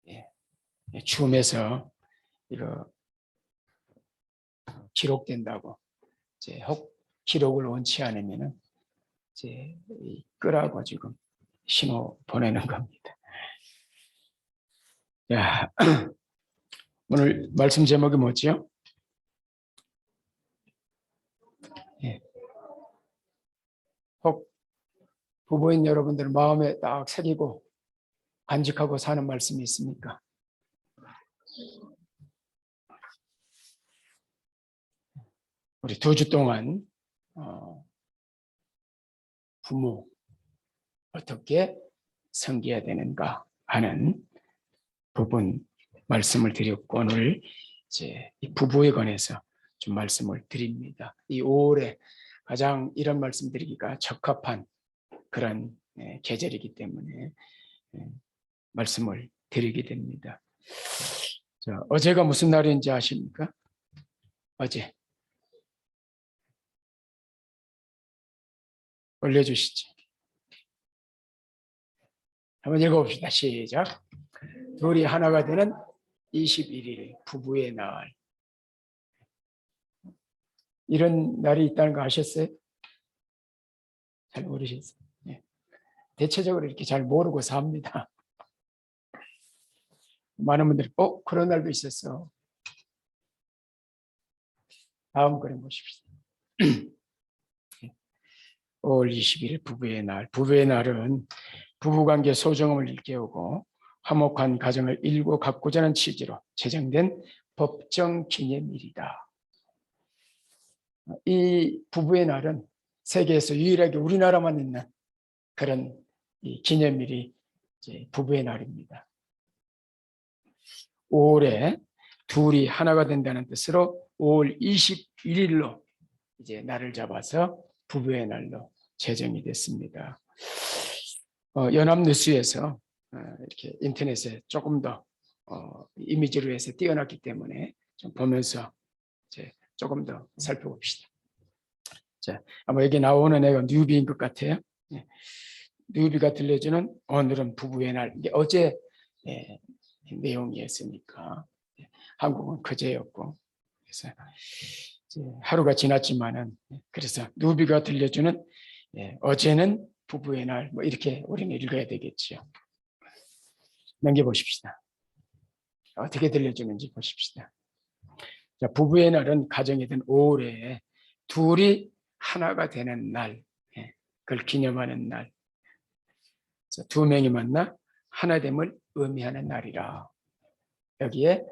예, 줌에서 이거 기록된다고 이제 혹 기록을 원치 않으면은 이제 끄라고 지금 신호 보내는 겁니다. 야, 오늘 말씀 제목이 뭐지요? 예. 혹 부부인 여러분들 마음에 딱 새기고 간직하고 사는 말씀이 있습니까? 우리 2주 동안 부모 어떻게 섬겨야 되는가 하는 부분 말씀을 드렸고, 오늘 이제 이 부부에 관해서 좀 말씀을 드립니다. 이 5월에 가장 이런 말씀 드리기가 적합한 그런 계절이기 때문에 말씀을 드리게 됩니다. 자, 어제가 무슨 날인지 아십니까? 어제 올려주시죠. 한번 읽어봅시다. 시작. 둘이 하나가 되는 21일 부부의 날. 이런 날이 있다는 거 아셨어요? 잘 모르셨어요? 네. 대체적으로 이렇게 잘 모르고 삽니다. 많은 분들이 그런 날도 있었어. 다음 그림 보십시오. 5월 20일 부부의 날. 부부의 날은 부부관계 소중함을 일깨우고 화목한 가정을 일구 갖고자 하는 취지로 제정된 법정 기념일이다. 이 부부의 날은 세계에서 유일하게 우리나라만 있는 그런 이 기념일이 이제 부부의 날입니다. 5월에 둘이 하나가 된다는 뜻으로 5월 21일로 이제 날을 잡아서 부부의 날로 제정이 됐습니다. 연합뉴스에서 이렇게 인터넷에 조금 더 이미지로 해서 띄워놨기 때문에 좀 보면서 이제 조금 더 살펴봅시다. 자, 아마 여기 나오는 애가 뉴비인 것 같아요. 뉴비가 들려주는 오늘은 부부의 날. 이게 어제 내용이었으니까 한국은 그제였고, 그래서 하루가 지났지만은 그래서 뉴비가 들려주는 어제는 부부의 날, 뭐 이렇게 우리는 읽어야 되겠죠. 넘겨보십시다. 어떻게 들려주는지 보십시다. 자, 부부의 날은 가정이든 5월에 둘이 하나가 되는 날, 그걸 기념하는 날. 2명이 만나 하나됨을 의미하는 날이라. 여기에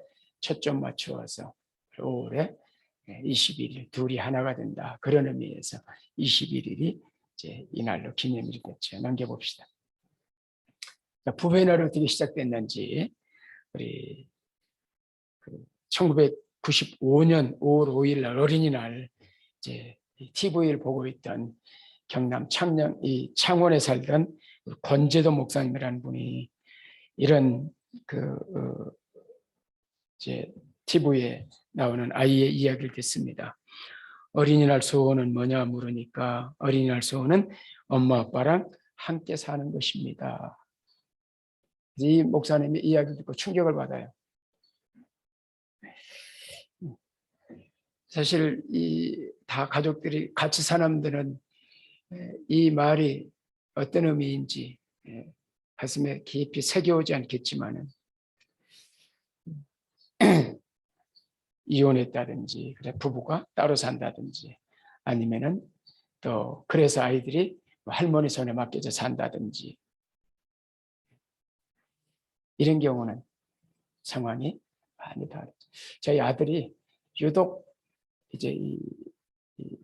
초점 맞추어서 5월에 21일 둘이 하나가 된다. 그런 의미에서 21일이 이제 이날로 기념일이 됐죠. 넘겨봅시다. 부부의 날은 어떻게 시작됐는지 우리 1995년 5월 5일 날 어린이날 이제 TV를 보고 있던 경남 창원에 살던 권재도 목사님이라는 분이 이런 이제 TV에 나오는 아이의 이야기를 듣습니다. 어린이날 소원은 뭐냐 물으니까 어린이날 소원은 엄마 아빠랑 함께 사는 것입니다. 이 목사님의 이야기를 듣고 충격을 받아요. 사실 다 가족들이 같이 사람들은 이 말이 어떤 의미인지 가슴에 깊이 새겨오지 않겠지만은 이혼했다든지 그래 부부가 따로 산다든지 아니면은 또 그래서 아이들이 할머니 손에 맡겨져 산다든지 이런 경우는 상황이 많이 다르죠. 저희 아들이 유독 이제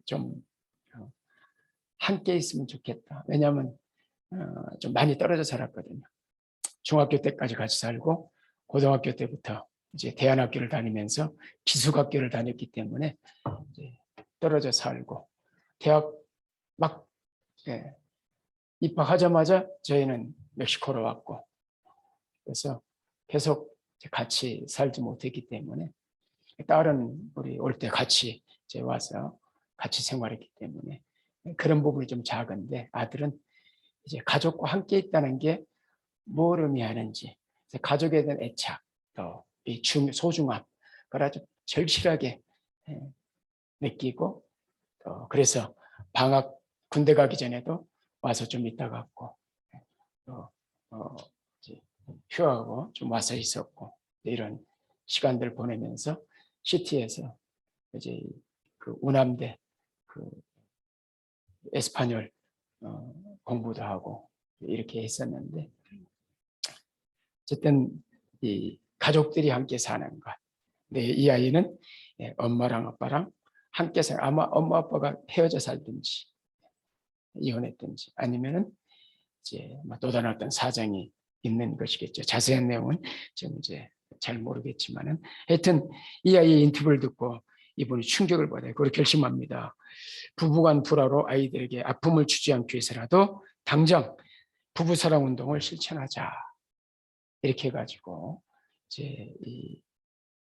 좀 함께 있으면 좋겠다. 왜냐하면 좀 많이 떨어져 살았거든요. 중학교 때까지 같이 살고 고등학교 때부터 이제 대안학교를 다니면서 기숙학교를 다녔기 때문에 이제 떨어져 살고 대학 막 입학하자마자 저희는 멕시코로 왔고 그래서 계속 같이 살지 못했기 때문에 딸은 우리 올 때 같이 이제 와서 같이 생활했기 때문에 그런 부분이 좀 작은데 아들은 이제 가족과 함께 있다는 게 뭘 의미하는지 가족에 대한 애착, 또 이 소중함, 그걸 아주 절실하게 느끼고, 그래서 방학 군대 가기 전에도 와서 좀 있다 갔고, 또 이제 휴학하고 좀 와서 있었고, 이런 시간들 보내면서 시티에서 이제 그 우남대 그 에스파뇰 공부도 하고 이렇게 했었는데, 어쨌든 이 가족들이 함께 사는 것. 근데 이 아이는 엄마랑 아빠랑 함께 살, 아마 엄마 아빠가 헤어져 살든지 이혼했든지 아니면은 이제 또 다른 어떤 사정이 있는 것이겠죠. 자세한 내용은 지금 이제 잘 모르겠지만은, 하여튼 이 아이의 인터뷰를 듣고 이분이 충격을 받아요. 그걸 결심합니다. 부부간 불화로 아이들에게 아픔을 주지 않기 위해서라도 당장 부부사랑 운동을 실천하자. 이렇게 해가지고 이제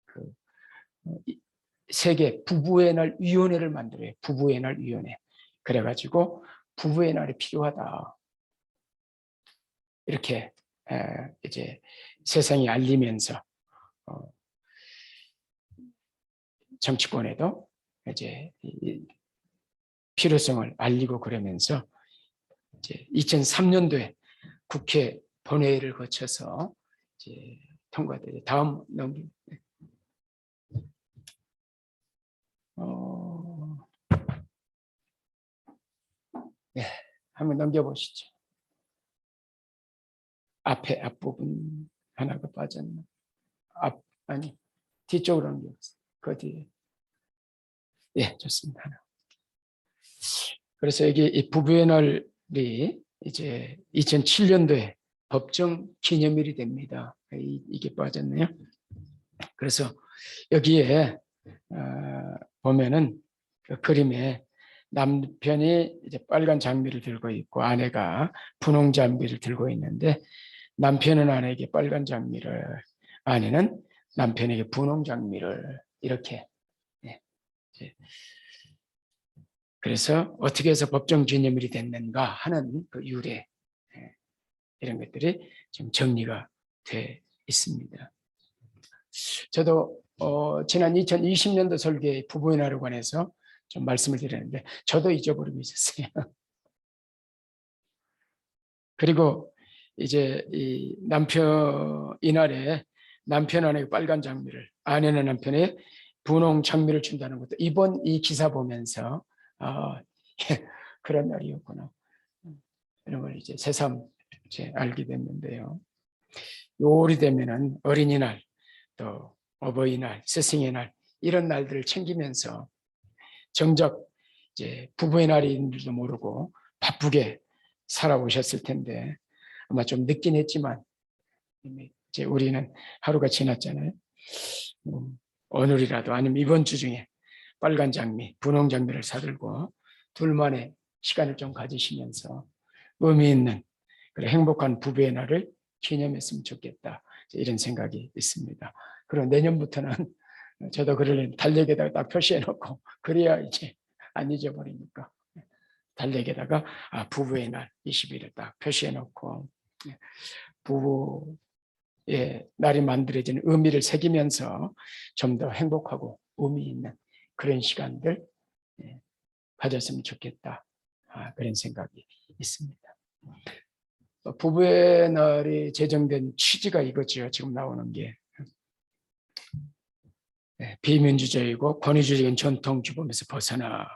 그 세계 부부의 날 위원회를 만들어요. 부부의 날 위원회. 그래가지고 부부의 날이 필요하다. 이렇게 이제 세상에 알리면서 정치권에도 이제 필요성을 알리고, 그러면서 이제 2003년도에 국회 본회의를 거쳐서 이제 통과돼요. 다음 네, 한번 넘겨보시죠. 앞부분 하나가 빠졌나? 아니, 뒤쪽으로 넘겨보세요. 그 뒤에. 예, 좋습니다. 그래서 여기 이 부부의 날이 이제 2007년도에 법정 기념일이 됩니다. 이게 빠졌네요. 그래서 여기에 보면은 그 그림에 남편이 이제 빨간 장미를 들고 있고 아내가 분홍 장미를 들고 있는데, 남편은 아내에게 빨간 장미를, 아내는 남편에게 분홍 장미를 이렇게. 그래서 어떻게 해서 법정 기념일이 됐는가 하는 그 유래, 이런 것들이 지금 정리가 돼 있습니다. 저도 지난 2020년도 설계 부부의 날에 관해서 좀 말씀을 드렸는데 저도 잊어버리고 있었어요. 그리고 이제 이 남편 이날에 남편 아내에게 빨간 장미를, 아내는 남편에 분홍 장미를 준다는 것도 이번 이 기사 보면서 그런 날이었구나, 이런 걸 이제 새삼 이제 알게 됐는데요. 요리 되면은 어린이날, 또 어버이날, 스승의 날, 이런 날들을 챙기면서 정작 이제 부부의 날인 줄도 모르고 바쁘게 살아오셨을 텐데, 아마 좀 늦긴 했지만 이제 우리는 하루가 지났잖아요. 오늘이라도 아니면 이번 주 중에 빨간 장미, 분홍 장미를 사들고 둘만의 시간을 좀 가지시면서 의미 있는 그런 행복한 부부의 날을 기념했으면 좋겠다, 이런 생각이 있습니다. 그리고 내년부터는 저도 그를 달력에다가 딱 표시해 놓고, 그래야 이제 안 잊어버리니까 달력에다가 부부의 날 20일을 딱 표시해 놓고 부부의 날이 만들어지는 의미를 새기면서 좀 더 행복하고 의미 있는 그런 시간들 가졌으면 좋겠다, 그런 생각이 있습니다. 부부의 날이 제정된 취지가 이거죠. 지금 나오는 게 비민주적이고 권위주의적인 전통 규범에서 벗어나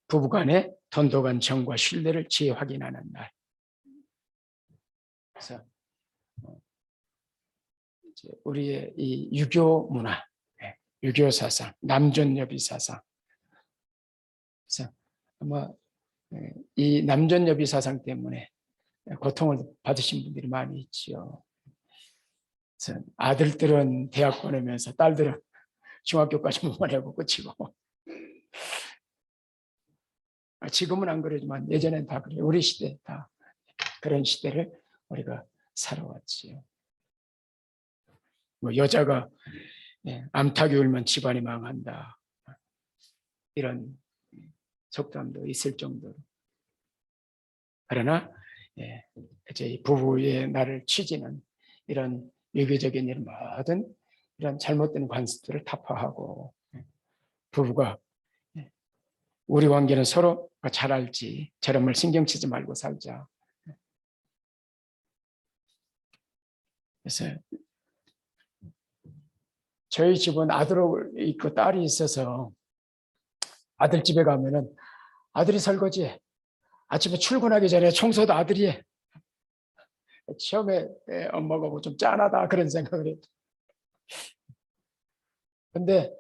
부부간의 돈독한 정과 신뢰를 재확인하는 날. 그래서 우리의 이 유교 문화, 유교 사상, 남존여비 사상. 그래서 아마 이 남존여비 사상 때문에 고통을 받으신 분들이 많이 있죠. 그래서 아들들은 대학 보내면서 딸들은 중학교까지 못 보내고 끝이고. 지금은 안 그러지만 예전엔 다 그래요. 우리 시대 다 그런 시대를 우리가 살아왔지요. 뭐 여자가 암탉이 울면 집안이 망한다, 이런 속담도 있을 정도로. 그러나 이제 부부의 날을 취지는 이런 외교적인 일 모든 이런 잘못된 관습들을 타파하고 부부가 우리 관계는 서로 잘 알지 저런 말 신경 쓰지 말고 살자. 그래서 저희 집은 아들 있고 딸이 있어서 아들 집에 가면은 아들이 설거지해. 아침에 출근하기 전에 청소도 아들이 해. 처음에 엄마가 뭐 좀 짠하다 그런 생각을 했죠. 근데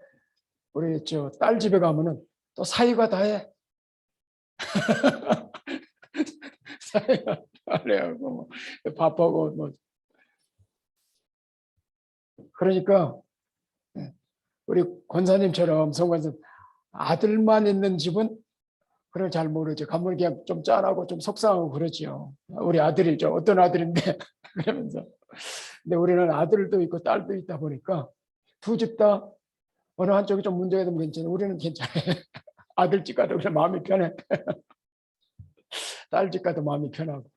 우리 저 딸 집에 가면은 또 사위가 다 해. 사위가 빨래하고 뭐 밥하고 뭐 그러니까 우리 권사님처럼 성관님 아들만 있는 집은 그걸 잘 모르죠. 가면 그냥 좀 짠하고 좀 속상하고 그러죠. 우리 아들이죠. 어떤 아들인데 그러면서. 근데 우리는 아들도 있고 딸도 있다 보니까 두 집 다 어느 한쪽이 좀 문제가 되면 괜찮아요. 우리는 괜찮아요. 아들 집 가도 그냥 마음이 편해. 딸 집 가도 마음이 편하고.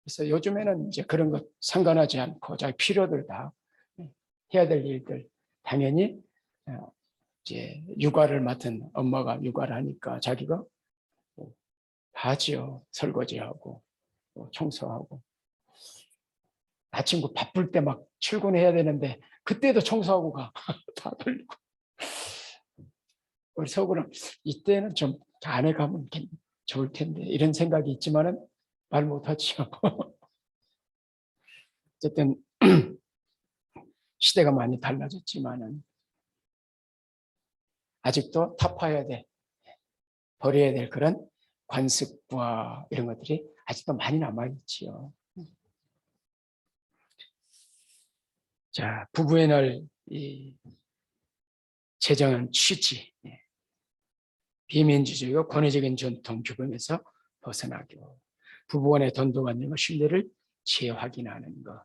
그래서 요즘에는 이제 그런 것 상관하지 않고 자기 필요들 다 해야 될 일들 당연히 이제 육아를 맡은 엄마가 육아를 하니까 자기가 하지요. 설거지하고 청소하고. 아침 그 바쁠 때 막 출근해야 되는데 그때도 청소하고 가. 다 돌리고. 우리 속으로 이때는 좀 안에 가면 좋을 텐데 이런 생각이 있지만은 말 못하지요. 어쨌든 시대가 많이 달라졌지만은 아직도 타파해야 돼, 버려야 될 그런 관습과 이런 것들이 아직도 많이 남아있지요. 자, 부부의 날 이 제정한 취지, 비민주주의와 권위적인 전통 규범에서 벗어나고 부부간의 돈도관념과 신뢰를 재확인하는 것.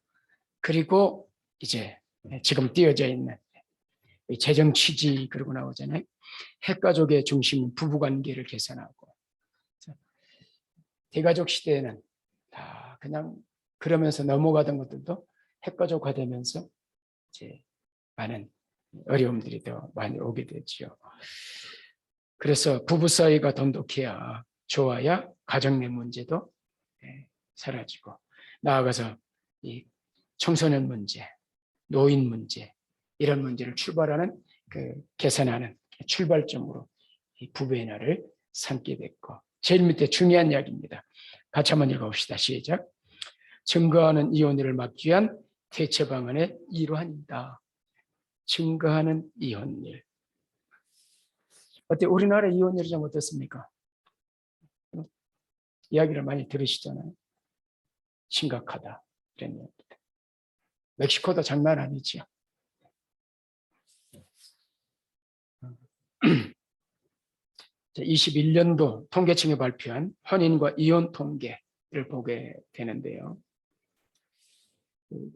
그리고 이제 지금 띄어져 있는 재정 취지 그러고 나오잖아요. 핵가족의 중심 부부관계를 개선하고 대가족 시대에는 다 그냥 그러면서 넘어가던 것들도 핵가족화되면서 이제 많은 어려움들이 더 많이 오게 되죠. 그래서 부부 사이가 돈독해야 좋아야 가정 내 문제도 사라지고 나아가서 이 청소년 문제, 노인 문제 이런 문제를 출발하는 개선하는 출발점으로 이 부부의 날을 삼게 됐고 제일 밑에 중요한 이야기입니다. 같이 한번 읽어봅시다. 시작. 증가하는 이혼율을 막기 위한 대체 방안의 일환이다. 증가하는 이혼율. 어때? 우리나라 이혼율이 좀 어떻습니까? 이야기를 많이 들으시잖아요. 심각하다. 이런 이야기. 멕시코도 장난 아니지요. 21년도 통계청이 발표한 혼인과 이혼 통계를 보게 되는데요.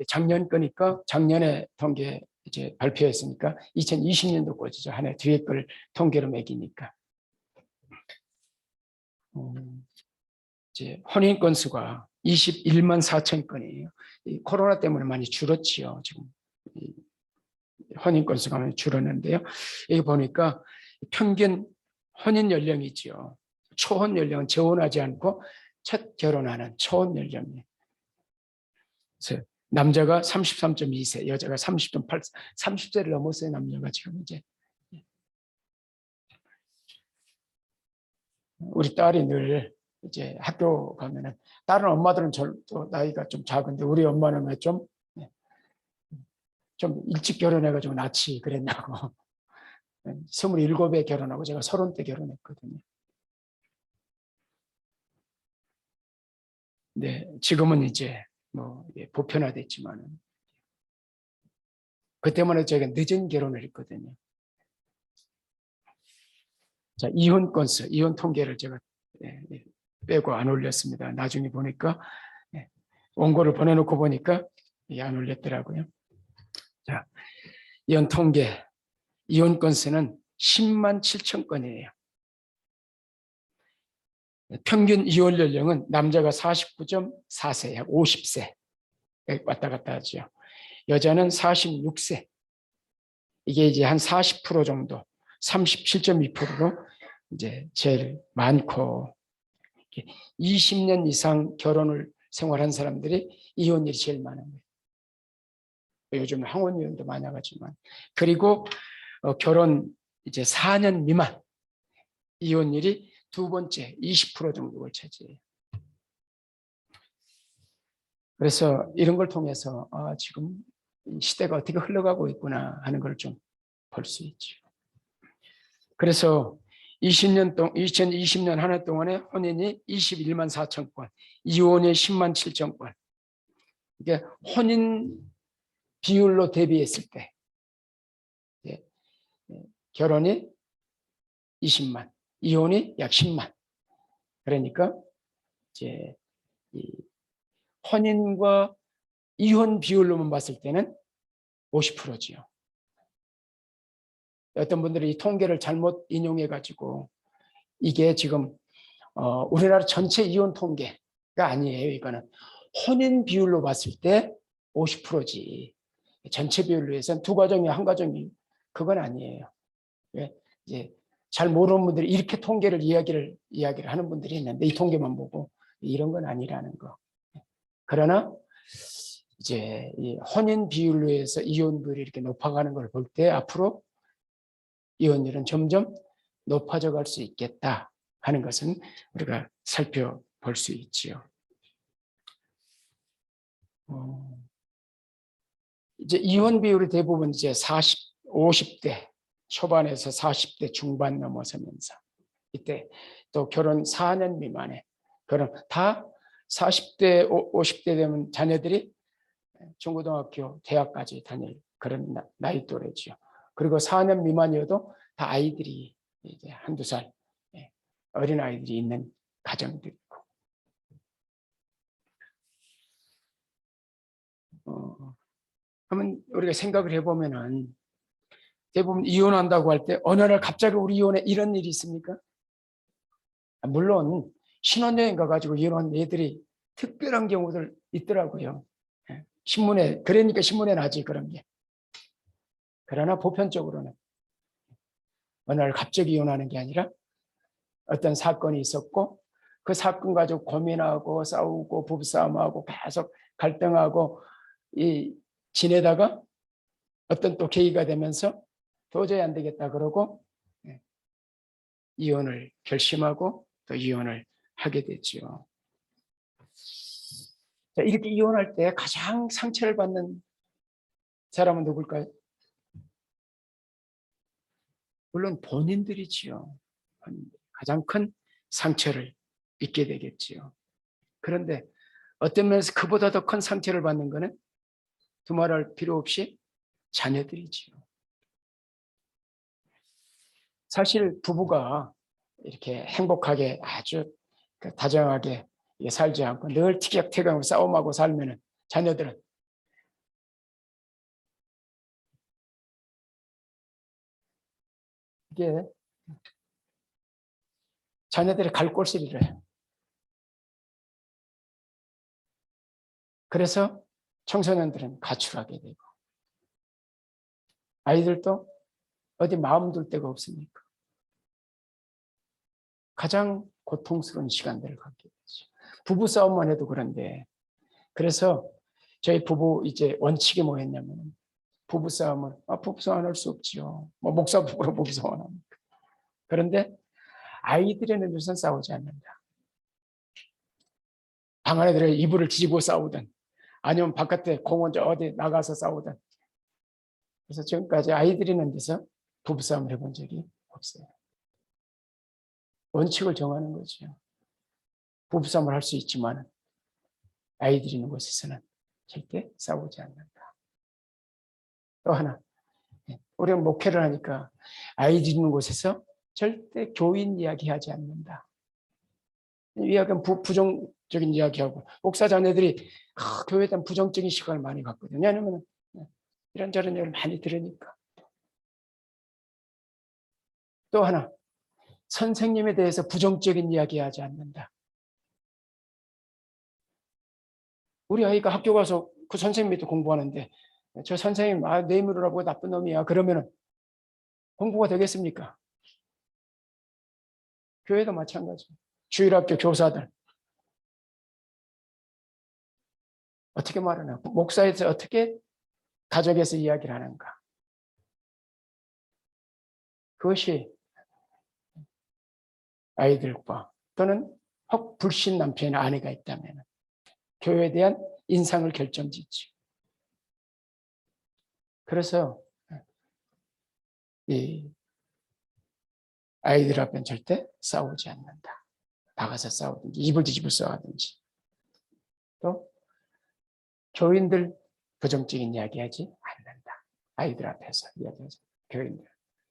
작년 거니까 작년에 통계 이제 발표했으니까 2020년도 거죠. 한 해 뒤에 걸 통계로 매기니까. 이제 혼인 건수가 21만 4천 건이에요. 코로나 때문에 많이 줄었지요. 지금 혼인 건수가 많이 줄었는데요. 여기 보니까 평균 혼인 연령이지요. 초혼 연령은 재혼하지 않고 첫 결혼하는 초혼 연령이에요. 그래서 남자가 33.2세, 여자가 30.8세, 30세를 넘었어요. 남녀가 지금 이제. 우리 딸이 늘 이제 학교 가면은 다른 엄마들은 또 나이가 좀 작은데 우리 엄마는 왜 좀 일찍 결혼해가지고 낳지 그랬냐고. 27에 결혼하고 제가 30대 결혼했거든요. 네, 지금은 이제 뭐 보편화됐지만은 그때만 해도 제가 늦은 결혼을 했거든요. 자, 이혼 건수, 이혼 통계를 제가 빼고 안 올렸습니다. 나중에 보니까 원고를 보내놓고 보니까 안 올렸더라고요. 자, 이혼 통계, 이혼 건수는 10만 7천 건이에요. 평균 이혼 연령은 남자가 49.4세, 약 50세, 왔다 갔다 하죠. 여자는 46세. 이게 이제 한 40% 정도, 37.2%로 이제 제일 많고, 20년 이상 결혼을 생활한 사람들이 이혼율이 제일 많은 거예요. 요즘 항혼이혼도 많아가지만. 그리고 결혼 이제 4년 미만 이혼율이 두 번째 20% 정도를 차지해요. 그래서 이런 걸 통해서 지금 시대가 어떻게 흘러가고 있구나 하는 걸 좀 볼 수 있죠. 그래서 2020년 한 해 동안에 혼인이 21만 4천 건, 이혼이 10만 7천 건. 이게 혼인 비율로 대비했을 때 결혼이 20만, 이혼이 약 10만. 그러니까 이제 이 혼인과 이혼 비율로만 봤을 때는 50%지요. 어떤 분들이 이 통계를 잘못 인용해 가지고 이게 지금 우리나라 전체 이혼 통계가 아니에요. 이거는 혼인 비율로 봤을 때 50%지. 전체 비율로 해서는 두 가정이 한 가정이 그건 아니에요. 이제 잘 모르는 분들이 이렇게 통계를 이야기를 하는 분들이 있는데 이 통계만 보고 이런 건 아니라는 거. 그러나 이제 이 혼인 비율로 해서 이혼 비율이 이렇게 높아가는 걸 볼 때 앞으로 이혼율은 점점 높아져 갈 수 있겠다 하는 것은 우리가 살펴볼 수 있지요. 이제 이혼 비율이 대부분 이제 50대 초반에서 40대 중반 넘어서면서 이때 또 결혼 4년 미만에 결혼 다 40대 50대 되면 자녀들이 중고등학교 대학까지 다닐 그런 나이 또래죠. 그리고 4년 미만이어도 다 아이들이 이제 한두 살 어린 아이들이 있는 가정들이고. 그러면 우리가 생각을 해보면은 대부분 이혼한다고 할 때 어느 날 갑자기 우리 이혼해 이런 일이 있습니까? 물론 신혼여행 가가지고 이혼한 애들이 특별한 경우들 있더라고요. 신문에 그러니까 신문에 나지 그런 게. 그러나 보편적으로는 어느 날 갑자기 이혼하는 게 아니라 어떤 사건이 있었고 그 사건 가지고 고민하고 싸우고 부부싸움하고 계속 갈등하고 지내다가 어떤 또 계기가 되면서 도저히 안 되겠다 그러고 이혼을 결심하고 또 이혼을 하게 됐죠. 자, 이렇게 이혼할 때 가장 상처를 받는 사람은 누굴까요? 물론 본인들이지요. 가장 큰 상처를 입게 되겠지요. 그런데 어떤 면에서 그보다 더 큰 상처를 받는 것은 두말할 필요 없이 자녀들이지요. 사실 부부가 이렇게 행복하게 아주 다정하게 살지 않고 늘 티격태격으로 싸움하고 살면은 자녀들은 이게 자녀들이 갈 곳을 잃어요. 그래서 청소년들은 가출하게 되고 아이들도 어디 마음 둘 데가 없으니까 가장 고통스러운 시간들을 갖게 되죠. 부부싸움만 해도 그런데 그래서 저희 부부 이제 원칙이 뭐였냐면 부부싸움을 부부싸움 안 할 수 없지요. 뭐 목사 부부로 부부싸움 안 합니까? 그런데 아이들에는 우선 싸우지 않는다. 방 안에 들어 이불을 뒤집고 싸우든 아니면 바깥에 공원 어디 나가서 싸우든 그래서 지금까지 아이들이 있는 데서 부부싸움을 해본 적이 없어요. 원칙을 정하는 거죠. 부부싸움을 할 수 있지만 아이들이 있는 곳에서는 절대 싸우지 않는다. 또 하나, 우리가 목회를 하니까 아이들이 있는 곳에서 절대 교인 이야기하지 않는다. 이야기는 부정적인 이야기하고 목사 자녀들이 교회에 대한 부정적인 시각을 많이 갖거든요. 왜냐하면 이런저런 얘기를 많이 들으니까. 또 하나, 선생님에 대해서 부정적인 이야기하지 않는다. 우리 아이가 학교 가서 그 선생님이 또 공부하는데 저 선생님 뇌물이라고 나쁜 놈이야. 그러면은 공부가 되겠습니까? 교회도 마찬가지. 주일학교 교사들 어떻게 말하나? 목사에서 어떻게 가족에서 이야기를 하는가? 그것이 아이들과 또는 혹 불신 남편의 아내가 있다면 교회에 대한 인상을 결정짓지. 그래서 이 아이들 앞엔 절대 싸우지 않는다. 나가서 싸우든지 입을 뒤집어 싸우든지. 또 교인들 부정적인 이야기하지 않는다. 아이들 앞에서 이야기하지. 교인들.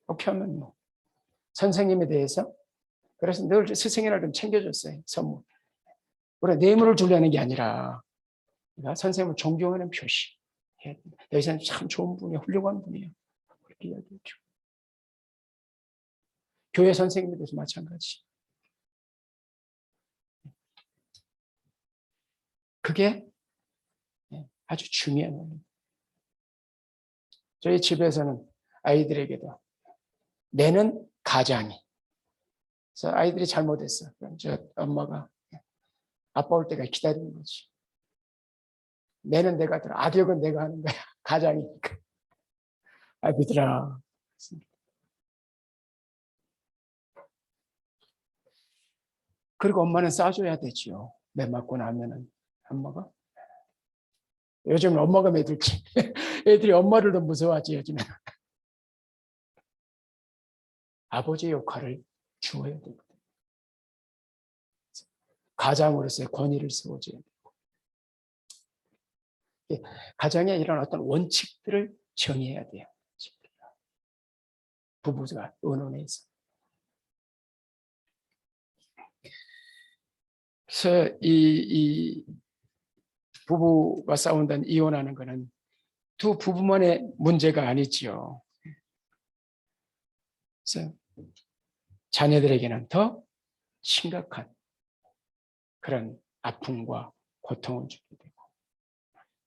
그렇게 하면 뭐 선생님에 대해서 그래서 늘 스승의 좀 챙겨줬어요. 선물. 우리가 뇌물을 주려는 게 아니라 선생님을 존경하는 표시. 여기서는 참 좋은 분이에요. 훌륭한 분이에요. 그렇게 이야기해줘. 교회 선생님에 대해서 마찬가지. 그게 아주 중요한 겁니다. 저희 집에서는 아이들에게도 내는 가장이. 그래서 아이들이 잘못했어. 그럼 저 엄마가 아빠 올 때가 기다리는 거지. 내는 내가 들어. 악역은 내가 하는 거야. 가장이니까. 아이들아. 그리고 엄마는 싸줘야 되지요. 매 맞고 나면은 엄마가. 요즘은 엄마가 매들지. 애들이 엄마를 더 무서워하지 요즘에는. 아버지의 역할을 주어야 되거든. 가장으로서의 권위를 세워줘야 되고. 가정에 이런 어떤 원칙들을 정해야 돼요. 부부가 의논해서. 그래서 이 부부가 싸운다는 이혼하는 것은 두 부부만의 문제가 아니지요. 그래서 자녀들에게는 더 심각한 그런 아픔과 고통을 주게 되고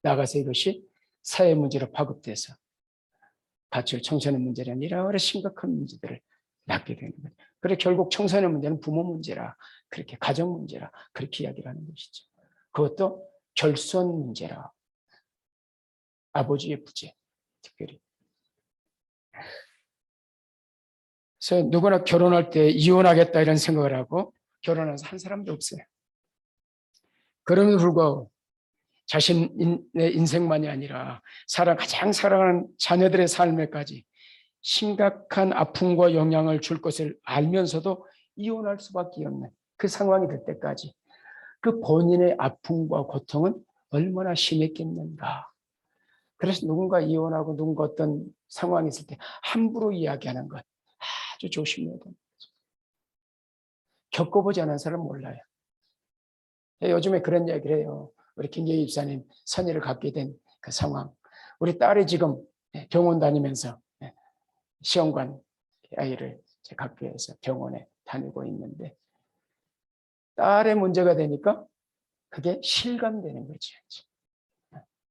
나가서 이것이 사회 문제로 파급돼서 가출 청소년 문제라는 이런 심각한 문제들을 낳게 되는 거예요. 그래 결국 청소년 문제는 부모 문제라 그렇게 가정 문제라 그렇게 이야기를 하는 것이죠. 그것도 결손 문제라 아버지의 부재 특별히. 그래서 누구나 결혼할 때 이혼하겠다 이런 생각을 하고 결혼한 사람도 없어요. 그럼에도 불구하고 자신의 인생만이 아니라 가장 사랑하는 자녀들의 삶에까지 심각한 아픔과 영향을 줄 것을 알면서도 이혼할 수밖에 없는 그 상황이 될 때까지 그 본인의 아픔과 고통은 얼마나 심했겠는가. 그래서 누군가 이혼하고 누군가 어떤 상황이 있을 때 함부로 이야기하는 것 아주 조심해야 됩니다. 겪어보지 않은 사람은 몰라요. 요즘에 그런 이야기를 해요. 우리 김재희 집사님 선의를 갖게 된 그 상황. 우리 딸이 지금 병원 다니면서 시험관 아이를 갖게 해서 병원에 다니고 있는데 딸의 문제가 되니까 그게 실감되는 거지.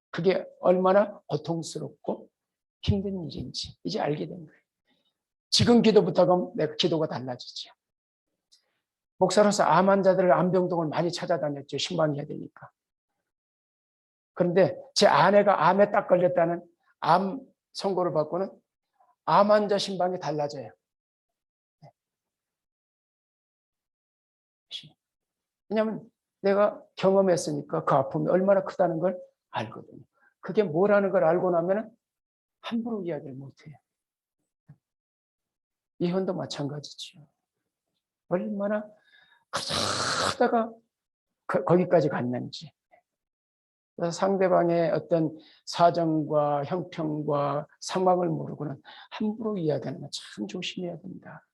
그게 얼마나 고통스럽고 힘든 일인지 이제 알게 된 거예요. 지금 기도부터 그럼 내 기도가 달라지죠. 목사로서 암 환자들을 암병동을 많이 찾아다녔죠. 신방해야 되니까. 그런데 제 아내가 암에 딱 걸렸다는 암 선고를 받고는 암 환자 신방이 달라져요. 왜냐하면 내가 경험했으니까 그 아픔이 얼마나 크다는 걸 알거든요. 그게 뭐라는 걸 알고 나면 함부로 이야기를 못해요. 이혼도 마찬가지죠. 얼마나 크다가 거기까지 갔는지. 그래서 상대방의 어떤 사정과 형편과 상황을 모르고는 함부로 이야기하는 건 참 조심해야 된다.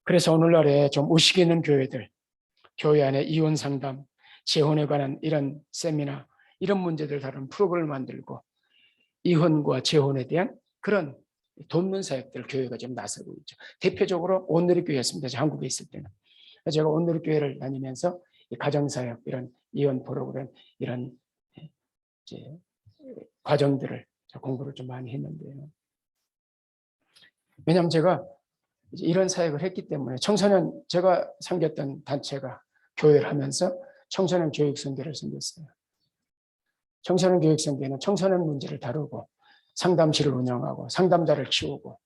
그래서 오늘날에 좀 의식 있는 교회들, 교회 안에 이혼 상담, 재혼에 관한 이런 세미나, 이런 문제들 다루는 프로그램을 만들고 이혼과 재혼에 대한 그런 돕는 사역들 교회가 좀 나서고 있죠. 대표적으로 온누리교회였습니다. 제가 한국에 있을 때는. 제가 온누리교회를 다니면서 이 가정사역 이런 이혼 프로그램 이런 이제 과정들을 공부를 좀 많이 했는데요. 왜냐하면 제가 이런 사역을 했기 때문에 청소년 제가 섬겼던 단체가 교회를 하면서 청소년 교육 선교를 섬겼어요. 청소년 교육 선교는 청소년 문제를 다루고 상담실을 운영하고 상담자를 키우고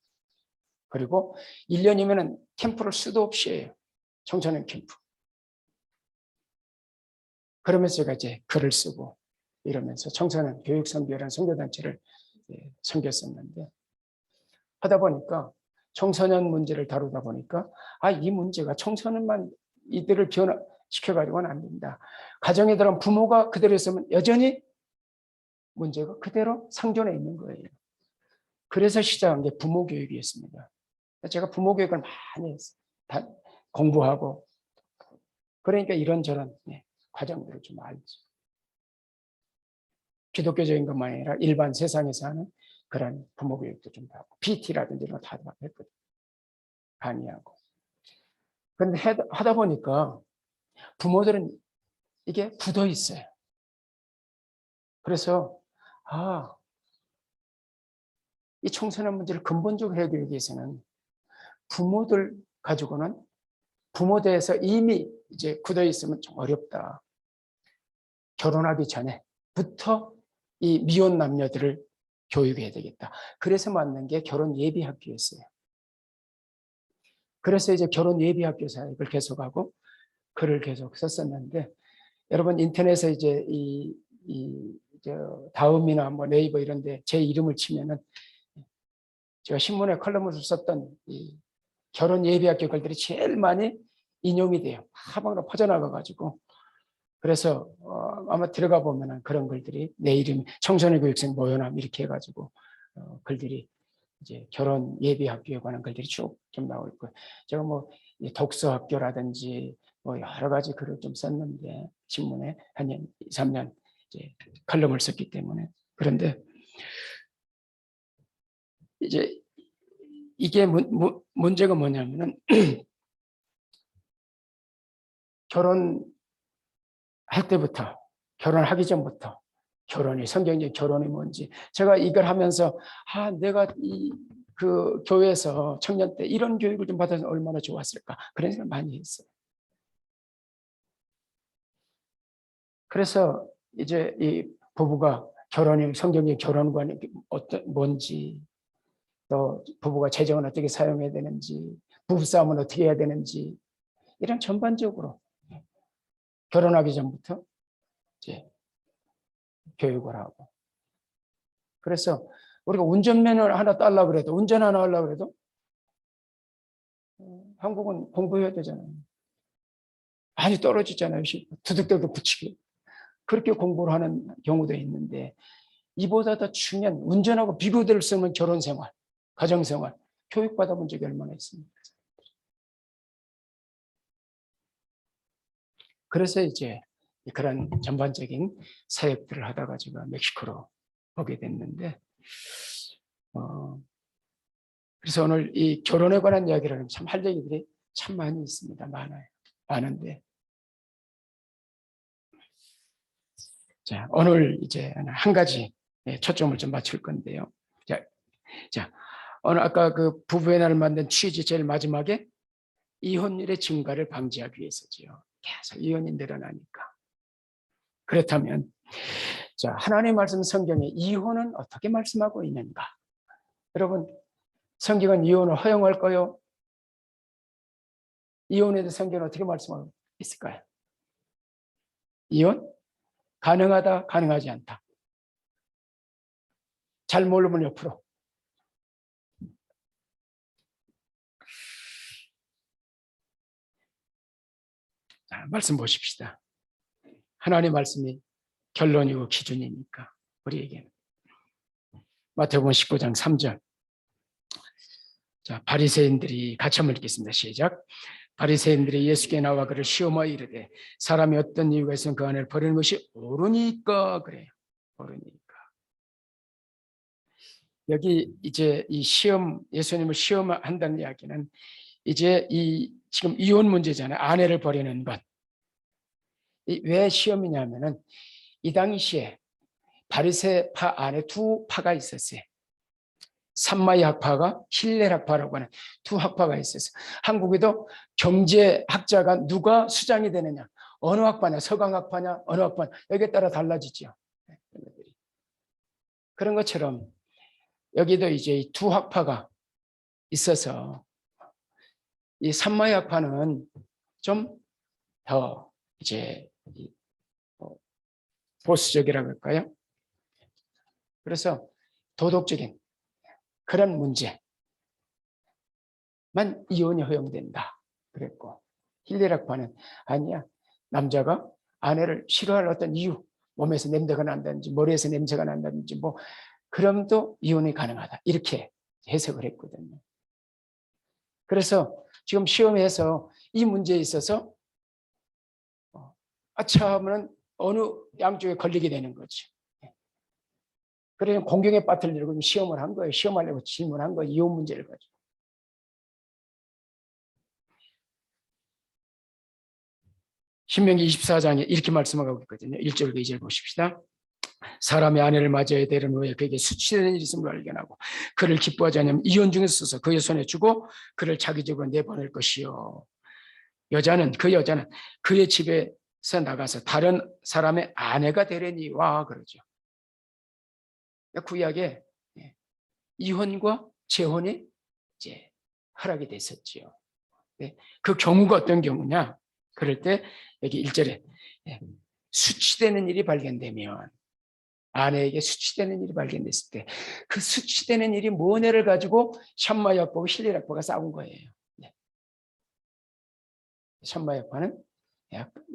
그리고 1년이면 캠프를 수도 없이 해요. 청소년 캠프. 그러면서 제가 이제 글을 쓰고 이러면서 청소년 교육 선교라는 선교단체를 섬겼었는데 하다 보니까 청소년 문제를 다루다 보니까 이 문제가 청소년만 이들을 변화시켜가지고는 안 된다. 가정에 들어간 부모가 그대로 있으면 여전히 문제가 그대로 상존해 있는 거예요. 그래서 시작한 게 부모 교육이었습니다. 제가 부모 교육을 많이 했어요. 공부하고 그러니까 이런저런 과정들을 좀 알죠. 기독교적인 것만 아니라 일반 세상에서 하는 그런 부모 교육도 좀 하고 PT라든지 이런 거 다 했거든요. 강의하고. 그런데 하다 보니까 부모들은 이게 굳어 있어요. 그래서 이 청소년 문제를 근본적으로 해결하기 위해서는 부모들 가지고는 부모대에서 이미 이제 굳어 있으면 좀 어렵다. 결혼하기 전에부터 이 미혼 남녀들을 교육해야 되겠다. 그래서 만든 게 결혼 예비 학교였어요. 그래서 이제 결혼 예비 학교 사역을 계속하고 글을 계속 썼었는데 여러분 인터넷에 이제 다음이나 뭐 네이버 이런데 제 이름을 치면은 제가 신문에 칼럼을 썼던 이 결혼 예비 학교 글들이 제일 많이 인용이 돼요. 하방으로 퍼져나가가지고 그래서 아마 들어가 보면은 그런 글들이 내 이름 청소년 교육생 모연함 이렇게 해가지고 글들이 이제 결혼 예비 학교에 관한 글들이 쭉 좀 나올 거예요. 제가 뭐 독서 학교라든지 뭐 여러 가지 글을 좀 썼는데 신문에 한 2, 3년 이제 칼럼을 썼기 때문에 그런데 이제 이게 문제가 뭐냐면은 결혼할 때부터 결혼하기 전부터 결혼이 성경적 결혼이 뭔지 제가 이걸 하면서 내가 그 교회에서 청년 때 이런 교육을 좀 받아서 얼마나 좋았을까 그런 생각 많이 했어요. 그래서 이제 이 부부가 결혼이 성경의 결혼관이 뭔지 또 부부가 재정은 어떻게 사용해야 되는지 부부싸움은 어떻게 해야 되는지 이런 전반적으로 결혼하기 전부터 이제 교육을 하고 그래서 우리가 운전면허를 하나 따려고 그래도 운전 하나 하려고 그래도 한국은 공부해야 되잖아요. 많이 떨어지잖아요. 두둑대도 붙이고 그렇게 공부를 하는 경우도 있는데 이보다 더 중요한 운전하고 비교될 수 없는 결혼생활, 가정생활 교육받아본 적이 얼마나 있습니까? 그래서 이제 그런 전반적인 사역들을 하다가 제가 멕시코로 오게 됐는데 그래서 오늘 이 결혼에 관한 이야기를 참 할 얘기들이 참 많이 있습니다. 많은데 자 오늘 이제 한 가지 초점을 좀 맞출 건데요. 자 오늘 아까 그 부부의 날 만든 취지 제일 마지막에 이혼율의 증가를 방지하기 위해서지요. 계속 이혼이 늘어나니까. 그렇다면 자 하나님의 말씀 성경에 이혼은 어떻게 말씀하고 있는가? 여러분 성경은 이혼을 허용할까요? 이혼에 대해 성경은 어떻게 말씀하고 있을까요? 이혼? 가능하다, 가능하지 않다. 잘 모르면 옆으로. 자, 말씀 보십시다. 하나님의 말씀이 결론이고 기준이니까 우리에게는. 마태복음 19장 3절. 자, 바리새인들이 같이 한번 읽겠습니다. 시작. 바리새인들이 예수께 나와 그를 시험하여 이르되 사람이 어떤 이유가 있으면 그 아내를 버리는 것이 옳으니까 그래요. 옳으니까. 여기 이제 이 시험 예수님을 시험한다는 이야기는 이제 이 지금 이혼 문제잖아요. 아내를 버리는 것. 왜 시험이냐면은 이 당시에 바리새파 안에 두 파가 있었어요. 산마이 학파가 힐렐 학파라고 하는 두 학파가 있었어요. 한국에도 경제학자가 누가 수장이 되느냐, 어느 학파냐, 서강 학파냐, 어느 학파냐, 여기에 따라 달라지죠. 그런 것처럼 여기도 이제 두 학파가 있어서 이 산마이 학파는 좀 더 이제 보수적이라고 할까요? 그래서 도덕적인 그런 문제만 이혼이 허용된다 그랬고, 힐렐 학파는 아니야, 남자가 아내를 싫어할 어떤 이유, 몸에서 냄새가 난다든지 머리에서 냄새가 난다든지 뭐 그럼도 이혼이 가능하다 이렇게 해석을 했거든요. 그래서 지금 시험에서 이 문제에 있어서 처음에는 어느 양쪽에 걸리게 되는 거죠. 그래서 공경에 빠뜨리려고 시험을 한 거예요. 시험하려고 질문한 거예요. 이혼 문제를 가지고. 신명기 24장에 이렇게 말씀하고 있거든요. 1절과 2절 보십시다. 사람의 아내를 맞이하여 데려온 후에 그에게 수치되는 일이 있음을 발견하고 그를 기뻐하지 않으면 이혼 중에 있어서 그의 손에 주고 그를 자기 집으로 내보낼 것이요. 여자는 그의 집에서 나가서 다른 사람의 아내가 되려니와 그러죠. 구약에 이혼과 재혼이 이제 허락이 됐었지요. 그 경우가 어떤 경우냐? 그럴 때 여기 1절에 수치되는 일이 발견되면, 아내에게 수치되는 일이 발견됐을 때 그 수치되는 일이 뭐냐를 가지고 샴마이 학파와 힐렐 학파가 싸운 거예요. 샴마이 학파는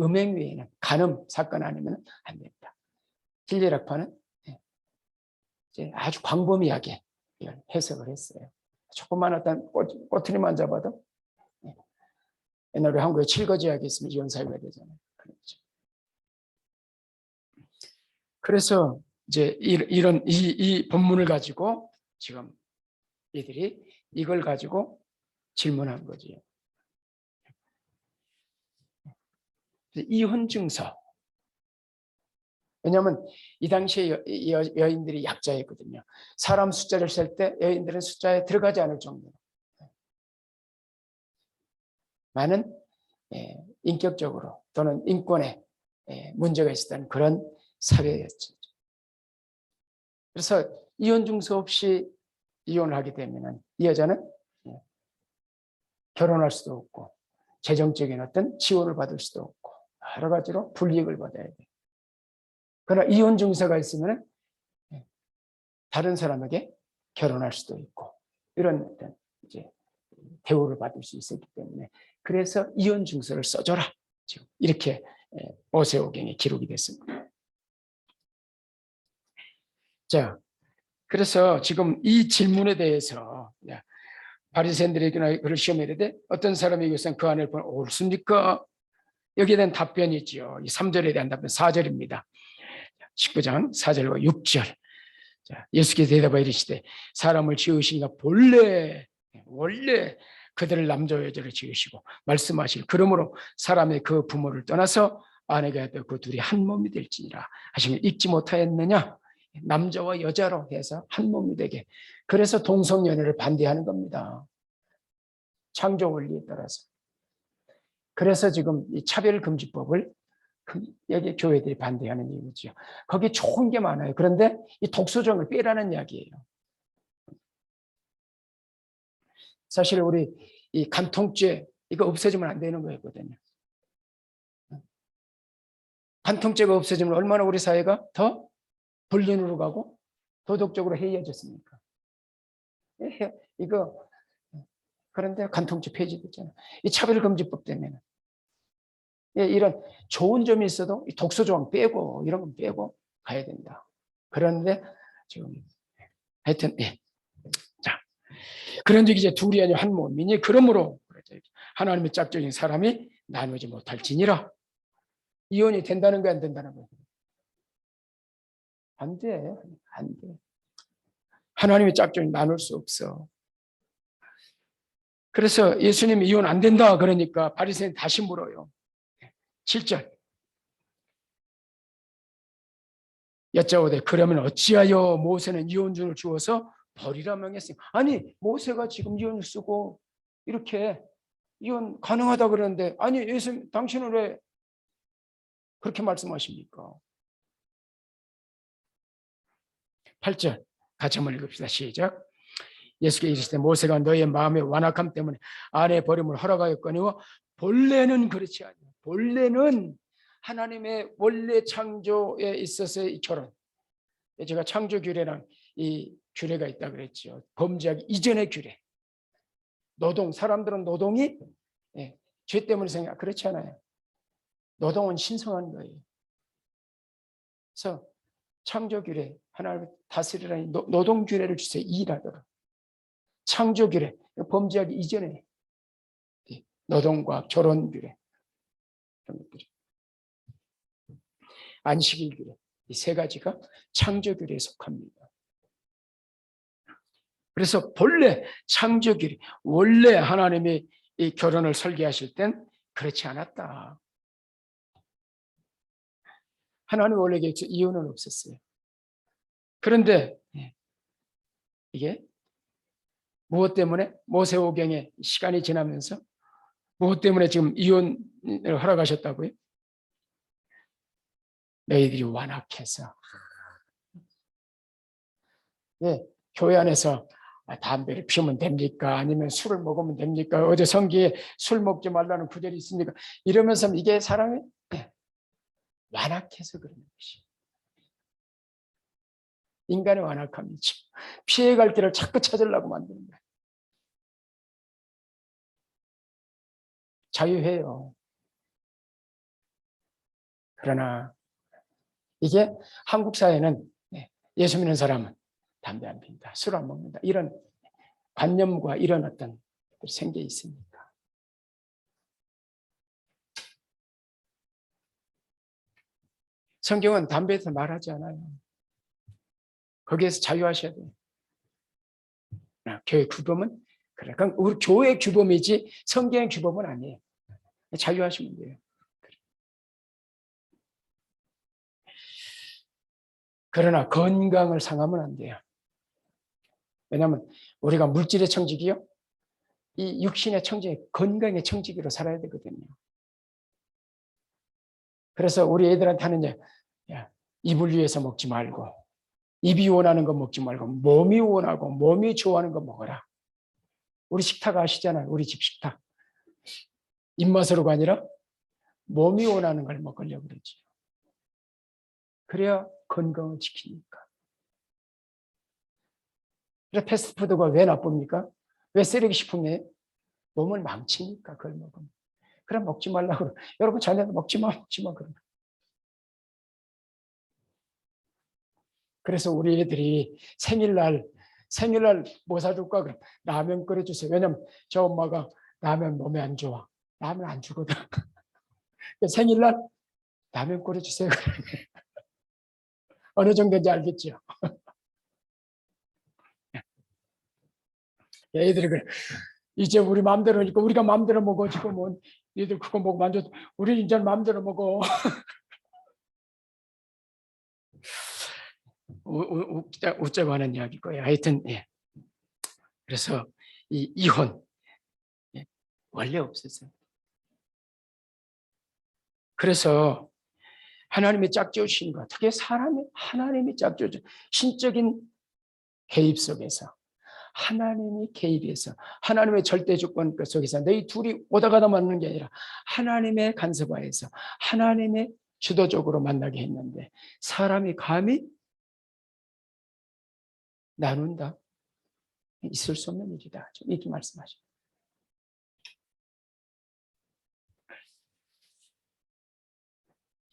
음행 외에는 간음 사건 아니면 안 됩니다. 힐렐 학파는 아주 광범위하게 해석을 했어요. 조그만 어떤 꼬투리만 잡아도 옛날에 한국에 칠거지약이 있으면 이혼 사유가 되잖아요. 그래서 이제 이런 이 본문을 가지고 지금 이들이 이걸 가지고 질문한 거죠. 이혼 증서. 왜냐하면 이 당시에 여인들이 약자였거든요. 사람 숫자를 셀 때 여인들은 숫자에 들어가지 않을 정도로 많은 인격적으로 또는 인권에 문제가 있었다는 그런 사회였죠. 그래서 이혼 증서 없이 이혼을 하게 되면 이 여자는 결혼할 수도 없고 재정적인 어떤 지원을 받을 수도 없고 여러 가지로 불이익을 받아야 돼요. 그러나 이혼 증서가 있으면 다른 사람에게 결혼할 수도 있고 이런 어떤 이제 대우를 받을 수 있었기 때문에, 그래서 이혼 증서를 써줘라 지금 이렇게 오세오경에 기록이 됐습니다. 자, 그래서 지금 이 질문에 대해서 바리새인들에게나 그를 시험해야 되는데 어떤 사람이 이것은 그 안을 보면 옳습니까? 여기에 대한 답변이 있죠. 이 3절에 대한 답변 4절입니다. 19장 4절과 6절. 자, 예수께서 대답하여 이르시되 사람을 지으시니까 원래 그들을 남자와 여자로 지으시고 말씀하시길 그러므로 사람의 그 부모를 떠나서 아내가 되어 그 둘이 한 몸이 될지니라 하시면 읽지 못하였느냐? 남자와 여자로 해서 한 몸이 되게. 그래서 동성연애를 반대하는 겁니다. 창조 원리에 따라서. 그래서 지금 이 차별금지법을 여기 교회들이 반대하는 이유죠. 거기 좋은 게 많아요. 그런데 이 독소정을 빼라는 이야기예요. 사실 우리 이 간통죄 이거 없애지면 안 되는 거였거든요. 간통죄가 없어지면 얼마나 우리 사회가 더 불륜으로 가고 도덕적으로 해이해졌습니까? 이거 그런데 간통죄 폐지됐잖아요. 이 차별금지법 때문에 이런 좋은 점이 있어도 독소조항 빼고 이런 건 빼고 가야 된다. 그런데 지금 하여튼 자, 그런 적이 이제 둘이 아니라 한 몸이니 그러므로 하나님의 짝적인 사람이 나누지 못할지니라. 이혼이 된다는 거 안 된다는 거? 안 돼. 안 돼. 하나님의 짝종이 나눌 수 없어. 그래서 예수님이 이혼 안 된다 그러니까 바리새인 다시 물어요. 7절. 여짜오되 그러면 어찌하여 모세는 이혼준을 주어서 버리라 명했어요. 아니 모세가 지금 이혼을 쓰고 이렇게 이혼 가능하다 그러는데 아니 예수님 당신은 왜 그렇게 말씀하십니까? 8절 같이 한번 읽읍시다. 시작. 예수께 이르시되 모세가 너의 마음의 완악함 때문에 아내 버림을 허락하였거니와 본래는 그렇지 않아요. 본래는 하나님의 원래 창조에 있어서의 이 결혼, 제가 창조 규례랑 이 규례가 있다 그랬죠. 범죄하기 이전의 규례. 노동, 사람들은 노동이 죄 때문에 생각 그렇지 않아요. 노동은 신성한 거예요. 그래서 창조 규례, 하나님 다스리라니 노동 규례를 주세요. 일하도록. 창조 규례, 범죄하기 이전에 노동과 결혼 규례, 그런 것들이. 안식일 규례, 이 세 가지가 창조 규례에 속합니다. 그래서 본래 창조 규례, 원래 하나님이 이 결혼을 설계하실 땐 그렇지 않았다. 하나님 원래 이혼은 없었어요. 그런데 이게 무엇 때문에 모세오경의 시간이 지나면서 무엇 때문에 지금 이혼을 허락하셨다고요? 너희들이 완악해서. 교회 안에서 담배를 피우면 됩니까? 아니면 술을 먹으면 됩니까? 어제 성기에 술 먹지 말라는 구절이 있습니까? 이러면서 이게 사람이 완악해서 그러는 것이. 인간의 완악함이죠. 피해갈 길을 자꾸 찾으려고 만드는 거예요. 자유해요. 그러나 이게 한국 사회는 예수 믿는 사람은 담배 안 핀다, 술 안 먹는다 이런 관념과 이런 어떤 생겨 있으니까. 성경은 담배에서 말하지 않아요. 거기에서 자유하셔야 돼요. 교회 규범은 그래. 그럼 우리 교회 규범이지 성경의 규범은 아니에요. 자유하시면 돼요. 그러나 건강을 상하면 안 돼요. 왜냐하면 우리가 물질의 청지기요, 이 육신의 청지기, 건강의 청지기로 살아야 되거든요. 그래서 우리 애들한테 하는 입을 위해서 먹지 말고, 입이 원하는 거 먹지 말고, 몸이 원하고 몸이 좋아하는 거 먹어라. 우리 식탁 아시잖아요. 우리 집 식탁. 입맛으로가 아니라 몸이 원하는 걸 먹으려고 그러지. 그래야 건강을 지키니까. 그래서 패스트푸드가 왜 나쁩니까? 왜 쓰레기 식품이에요? 몸을 망치니까 그걸 먹으면. 그럼 먹지 말라고. 여러분 자녀도 먹지 마, 먹지 마. 그러면. 그래서 우리 애들이 생일날 뭐 사줄까? 그럼 라면 끓여주세요. 왜냐면 저 엄마가 라면 몸에 안 좋아. 라면 안 주거든. 생일날 라면 끓여주세요. 어느 정도인지 알겠죠? 애들이 그래. 이제 우리 마음대로 니까 우리가 마음대로 먹어. 지금 뭐 얘들 그거 먹으면 안 좋아. 우리 이제 마음대로 먹어. 웃자고 하는 이야기일 거예요. 하여튼 그래서 이 이혼 원래 없었어요. 그래서 하나님이 짝지으신 것, 특히 하나님이 짝지어준 신적인 개입 속에서, 하나님이 개입해서 하나님의 절대 주권 속에서 너희 둘이 오다 가다 만나는 게 아니라 하나님의 간섭하에서 하나님의 주도적으로 만나게 했는데 사람이 감히 나눈다? 있을 수 없는 일이다. 이렇게 말씀하죠.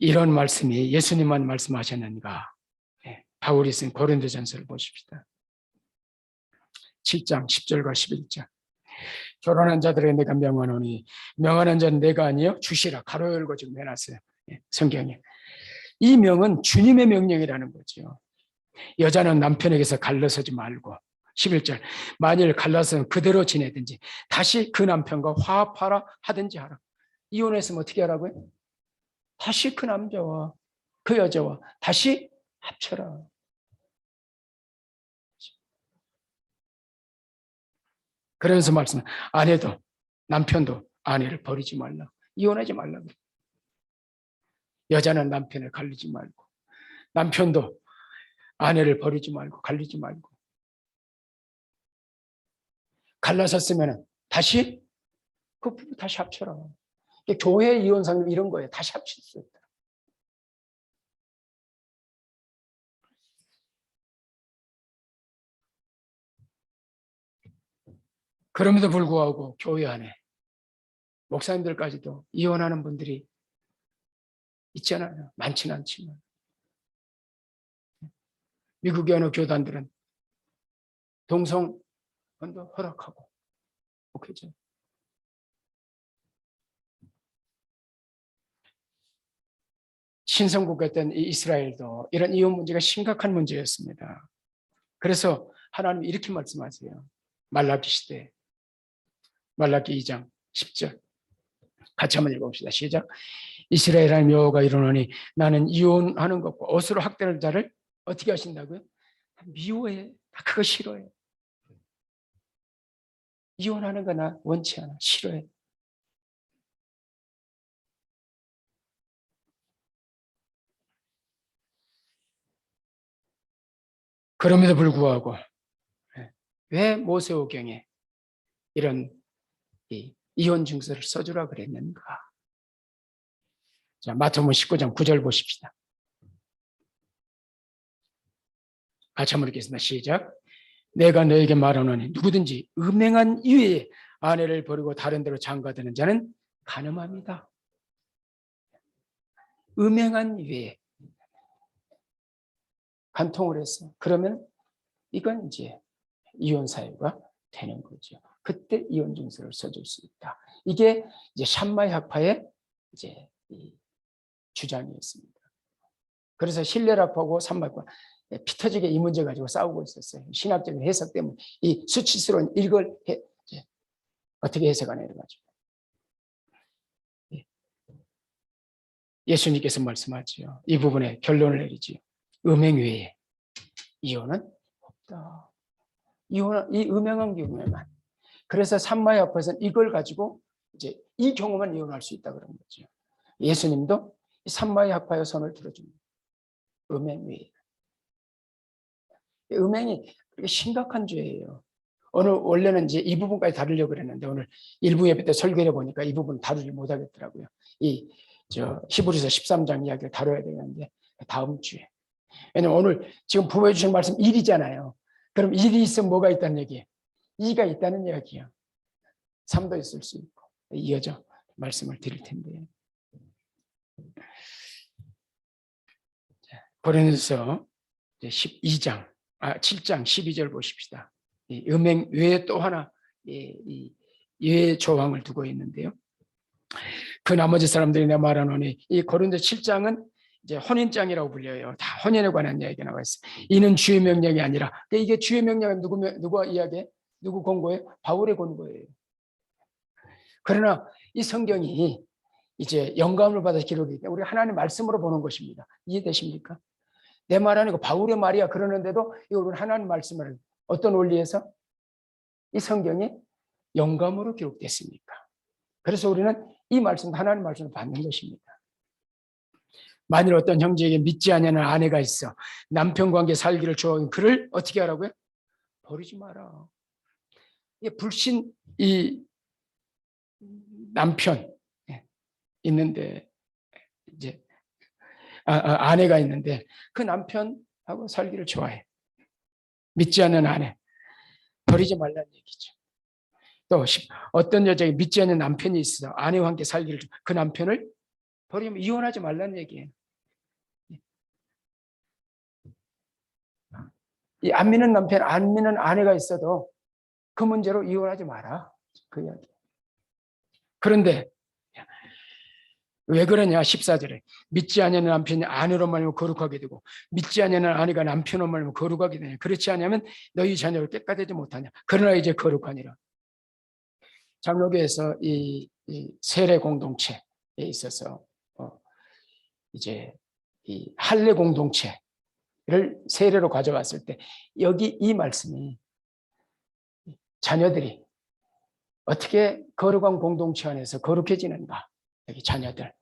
이런 말씀이 예수님만 말씀하셨는가? 바울이 쓴 고린도전서를 보십시다. 7장 10절과 11절. 결혼한 자들에게 내가 명하노니 명하는 자는 내가 아니요 주시라. 가로 열고 지금 해놨어요. 성경에. 이 명은 주님의 명령이라는 거죠. 여자는 남편에게서 갈라서지 말고 11절. 만일 갈라서는 그대로 지내든지 다시 그 남편과 화합하라 하든지 하라. 이혼했으면 어떻게 하라고요? 다시 그 남자와 그 여자와 다시 합쳐라. 그러면서 말씀, 아내도 남편도 아내를 버리지 말라. 이혼하지 말라. 여자는 남편을 갈리지 말고, 남편도 아내를 버리지 말고, 갈리지 말고. 갈라섰으면 다시 그 부부 다시 합쳐라. 교회 이혼 상담 이런 거예요. 다시 합칠 수 있다. 그럼에도 불구하고 교회 안에 목사님들까지도 이혼하는 분들이 있잖아요. 많지는 않지만. 미국의 어느 교단들은 동성혼도 허락하고, 오케이죠. 신성국가였던 이 이스라엘도 이런 이혼 문제가 심각한 문제였습니다. 그래서 하나님이 이렇게 말씀하세요. 말라기 시대, 말라기 2장 10절. 같이 한번 읽어봅시다. 시작. 이스라엘 하나님 여호와가 이르노니 나는 이혼하는 것과 옷으로 학대하는 자를 어떻게 하신다고요? 미워해. 그거 싫어해. 이혼하는 거 나 원치 않아. 싫어해. 그럼에도 불구하고 왜 모세오경에 이런 이혼 증서를 써주라 그랬는가? 자, 마태복음 19장 9절 보십시다. 같이 한번 읽겠습니다. 시작. 내가 너에게 말하노니 누구든지 음행한 이외에 아내를 버리고 다른 데로 장가드는 자는 간음합니다. 음행한 이외에 간통을 했어. 그러면 이건 이제 이혼 사유가 되는 거죠. 그때 이혼 증서를 써줄 수 있다. 이게 이제 샴마이 학파의 이제 주장이었습니다. 그래서 실레라파고 산마과 피 터지게 이 문제 가지고 싸우고 있었어요. 신학적인 해석 때문에 이 수치스러운 이걸 어떻게 해석하냐 이래가지고 예수님께서 말씀하지요. 이 부분에 결론을 내리지요. 음행 외에 이혼은 없다. 이혼은 이 음행한 경우에만. 그래서 산마의 앞에서는 이걸 가지고 이제 이 경우만 이혼할 수 있다 그런 거죠. 예수님도 산마의 학파의 손을 들어줍니다. 음행 외에. 음행이 그렇게 심각한 죄예요. 오늘 원래는 이제 이 부분까지 다루려고 그랬는데 오늘 일부 예배 때 설교를 보니까 이 부분 다루지 못하겠더라고요. 히브리서 13장 이야기를 다뤄야 되는데 다음 주에. 왜냐면 오늘 지금 부모해 주신 말씀 1이잖아요. 그럼 1이 있으면 뭐가 있다는 얘기예요? 2가 있다는 이야기야. 3도 있을 수 있고 이어져 말씀을 드릴 텐데. 고린도서 7장 12절 보십시다. 음행 외에 또 하나 예외 조항을 두고 있는데요. 그 나머지 사람들이 내가 말하노니 이 고린도 7장은 이제 혼인장이라고 불려요. 다 혼인에 관한 이야기가 나와 있어요. 이는 주의 명령이 아니라 이게 주의 명령은 누가 이야기해? 누구 권고해? 바울의 권고예요. 그러나 이 성경이 이제 영감을 받아 기록이기 때문에 우리 하나님의 말씀으로 보는 것입니다. 이해되십니까? 내 말 아니고 바울의 말이야 그러는데도 이거는 하나님 말씀을 어떤 원리에서 이 성경이 영감으로 기록됐습니까? 그래서 우리는 이 말씀 하나님 말씀을 받는 것입니다. 만일 어떤 형제에게 믿지 않는 아내가 있어 남편 관계 살기를 좋아하는 그를 어떻게 하라고요? 버리지 마라. 불신 이 남편 있는데 이제 아내가 있는데 그 남편하고 살기를 좋아해. 믿지 않는 아내 버리지 말라는 얘기죠. 또 어떤 여자에게 믿지 않는 남편이 있어 아내와 함께 살기를 그 남편을 버리면 이혼하지 말라는 얘기예요. 이 안 믿는 남편, 안 믿는 아내가 있어도 그 문제로 이혼하지 마라. 그 이야기. 그런데 왜 그러냐 14절에 믿지 않는 남편이 아내로 말하면 거룩하게 되고 믿지 않는 아내가 남편으로 말하면 거룩하게 되냐. 그렇지 않으면 너희 자녀를 깨끗하지 못하냐. 그러나 이제 거룩하니라. 장로교에서 이 세례 공동체에 있어서 이제 이 할례 공동체 세례로 가져왔을 때 여기 이 말씀이 자녀들이 어떻게 거룩한 공동체 안에서 거룩해지는가, 여기 자녀들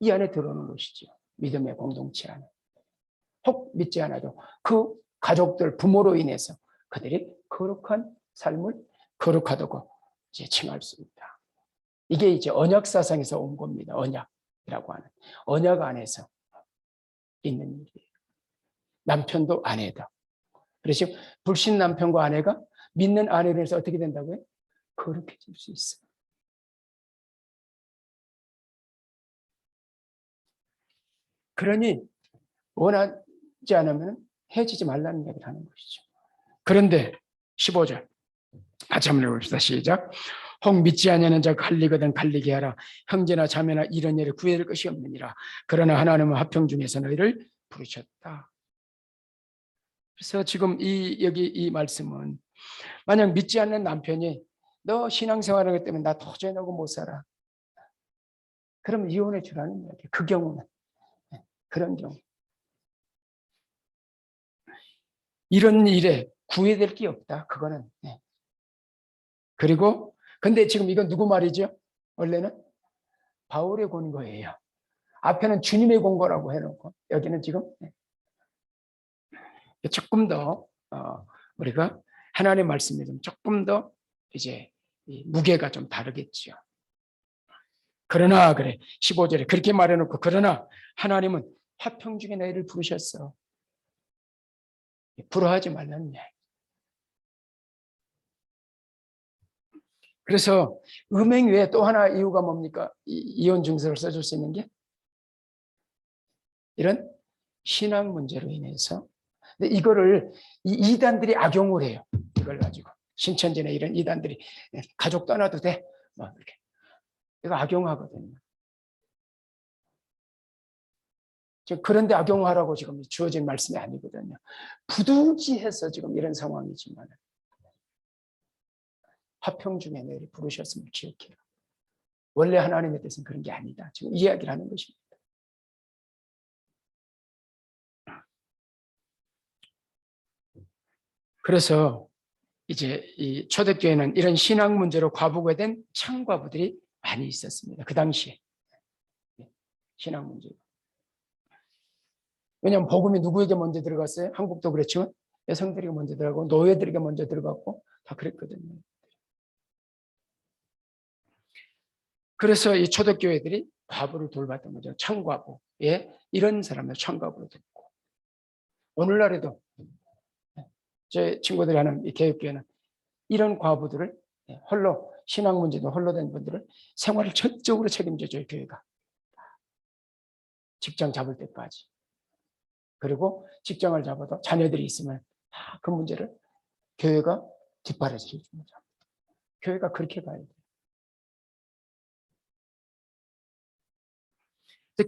이 안에 들어오는 것이죠. 믿음의 공동체 안에. 혹 믿지 않아도 그 가족들, 부모로 인해서 그들이 거룩한 삶을 거룩하다고 이제 칭할 수 있다. 이게 이제 언약 사상에서 온 겁니다. 언약이라고 하는 언약 안에서 있는 일이에요. 남편도 아내도. 그래서 불신 남편과 아내가 믿는 아내로 해서 어떻게 된다고요? 거룩해질 수 있어요. 그러니 원하지 않으면 헤어지지 말라는 얘기를 하는 것이죠. 그런데 15절 같이 한번 해봅시다. 시작. 혹 믿지 아니하는 자가 갈리거든 갈리게 하라. 형제나 자매나 이런 일에 구애될 것이 없느니라. 그러나 하나님은 화평 중에서 너희를 부르셨다. 그래서 지금 여기 이 말씀은 만약 믿지 않는 남편이 너 신앙생활하기 때문에 나 도저히 너하고 못 살아. 그럼 이혼해 주라는 이야기. 그 경우는 그런 경우. 이런 일에 구애될 게 없다. 그거는. 그리고 근데 지금 이건 누구 말이죠? 원래는 바울의 권고예요. 앞에는 주님의 권고라고 해놓고 여기는 지금 조금 더 우리가 하나님의 말씀에 좀 조금 더 이제 무게가 좀 다르겠죠. 그러나 그래 15절에 그렇게 말해놓고 그러나 하나님은 화평 중에 너희를 부르셨어. 부러워하지 말라는 이야기. 그래서 음행 외에 또 하나 이유가 뭡니까? 이혼 증서를 써줄 수 있는 게 이런 신앙 문제로 인해서. 근데 이거를 이단들이 악용을 해요. 이걸 가지고 신천지나 이런 이단들이 가족 떠나도 돼. 뭐 이렇게 이거 악용하거든요. 지금 그런데 악용하라고 지금 주어진 말씀이 아니거든요. 부득이해서 지금 이런 상황이지만 화평 중에 너희를 부르셨음을 기억해라. 원래 하나님의 뜻은 그런 게 아니다. 지금 이야기를 하는 것입니다. 그래서 이제 이 초대교회는 이런 신앙 문제로 과부가 된 창과부들이 많이 있었습니다. 그 당시에 신앙 문제. 왜냐하면 복음이 누구에게 먼저 들어갔어요? 한국도 그렇지만 여성들에게 먼저 들어가고 노예들에게 먼저 들어갔고 다 그랬거든요. 그래서 이 초대교회들이 과부를 돌봤던 거죠. 청과부. 이런 사람들 청과부로 듣고. 오늘날에도 제 친구들이 하는 이 개혁교회는 이런 과부들을 홀로 신앙 문제도 홀로 된 분들을 생활을 전적으로 책임져줘요. 교회가. 직장 잡을 때까지. 그리고 직장을 잡아도 자녀들이 있으면 그 문제를 교회가 뒷발에서 해줍니다. 교회가 그렇게 가야 돼요.